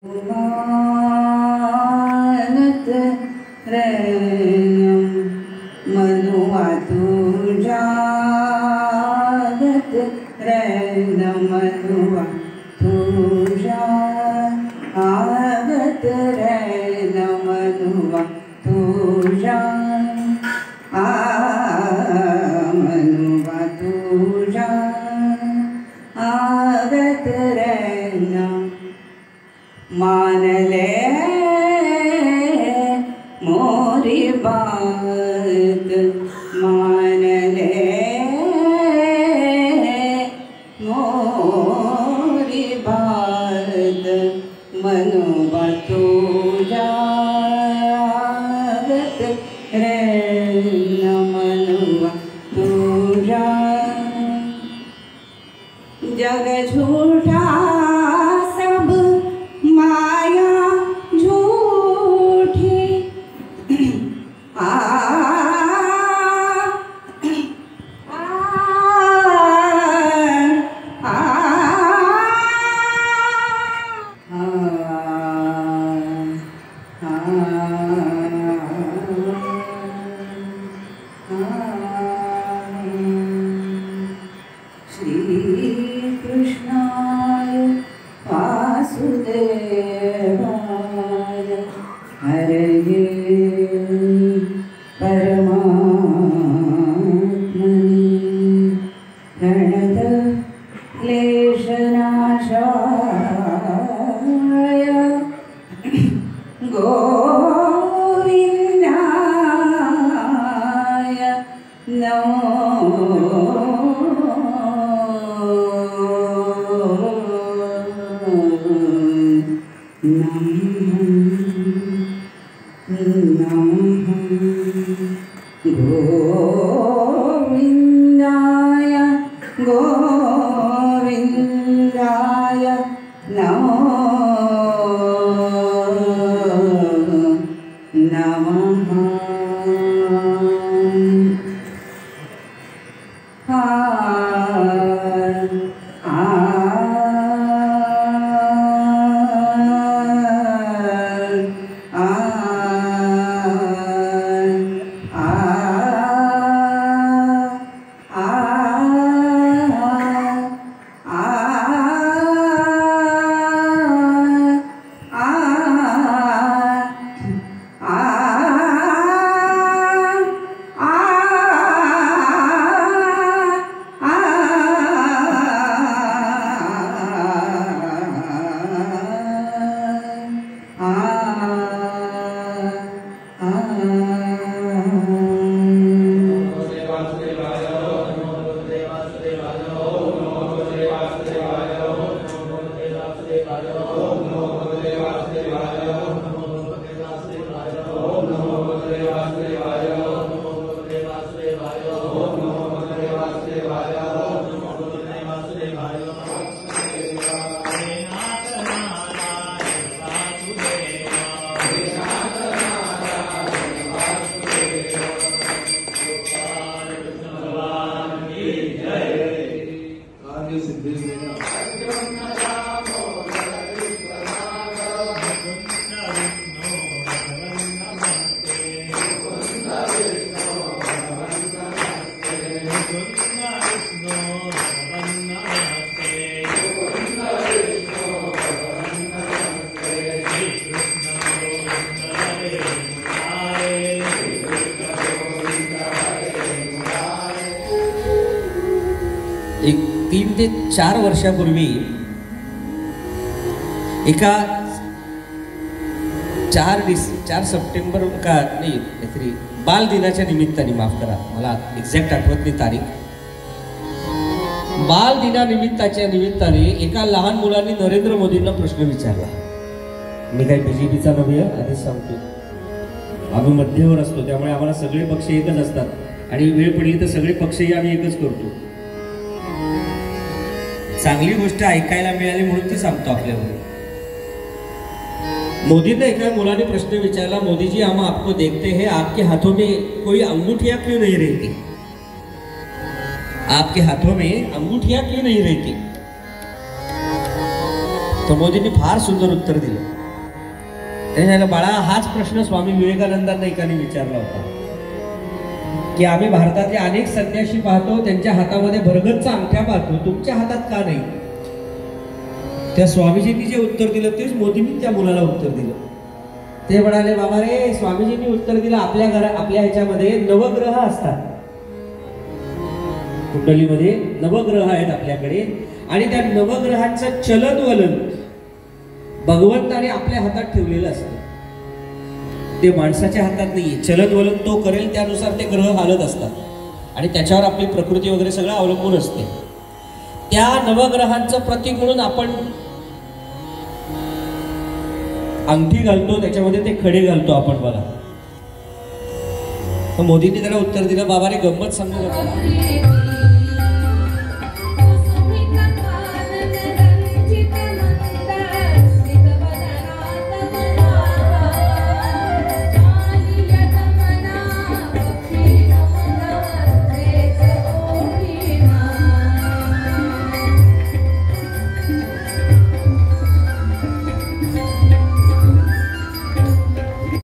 मानत रैनम मनुआ तुजागत रैनम मनुआ तुजा आगत रैनम मनुआ तुजा मनुआ तुजा आगत रैनम मान ले मोरी बात मान ले मोरी बात मनुआ तुजागत रैन मनुआ तुजा जग झूठा सब माया झूठी श्री कृष्णाय वासुदेवाय हरये परमात्मने प्रणत क्लेशनाशाय गोविन्दाय नमो गोविन्दाय गोविन्दाय नमो नमः एक 3 ते 4 वर्षापूर्वी एका 4 सप्टेंबर का नाही काहीतरी बाल दिनाच्या निमित्ताने, माफ करा मला एक्झॅक्ट आठवत नाही तारीख, बाल दिनानिमित्ताच्या निमित्ताने एका लहान मुलाने नरेंद्र मोदींना प्रश्न विचारला. मी काही बीजेपीचा नव्हे, आधीच सांगतो, आम्ही मध्यवर असतो त्यामुळे आम्हाला सगळे पक्ष एकच असतात आणि वेळ पडली तर सगळे पक्षही आम्ही एकच करतो. चांगली गोष्ट ऐकायला मिळाली म्हणून ती सांगतो आपल्यावर. मोदी ने एका मुलाने प्रश्न विचारला, मोदी जी हम आपको देखते हैं, आपके हाथों में कोई अंगूठियां क्यों नहीं रहती? आपके हाथों में अंगूठियां क्यों नहीं रहती? तर मोदींनी फार सुंदर उत्तर दिलं. ते म्हणाले, बाळा हाच प्रश्न स्वामी विवेकानंदांना एकाने विचारला होता की आम्ही भारतातले अनेक संन्यासी पाहतो, त्यांच्या हातामध्ये भरगतचा अंगठ्या पाहतो, तुमच्या हातात का नाही? त्या स्वामीजींनी जे उत्तर दिलं तेच मोदींनी त्या मुलाला उत्तर दिलं. ते म्हणाले, बाबा रे, स्वामीजींनी उत्तर दिलं, आपल्या ह्याच्यामध्ये नवग्रह असतात, कुंडलीमध्ये नवग्रह आहेत आपल्याकडे, आणि त्या नवग्रहांचं चलनवलन भगवंताने आपल्या हातात ठेवलेलं असतं. ते माणसाच्या हातात नाहीये. चलनवलन तो करेल त्यानुसार ते ग्रह हालत असतात आणि त्याच्यावर आपली प्रकृती वगैरे सगळं अवलंबून असते. त्या नवग्रहांचं प्रतीक म्हणून आपण अंगठी घालतो, त्याच्यामध्ये ते खडे घालतो आपण बघा. तर मोदींनी त्याला उत्तर दिलं, बाबा रे, गंमत सांगू का?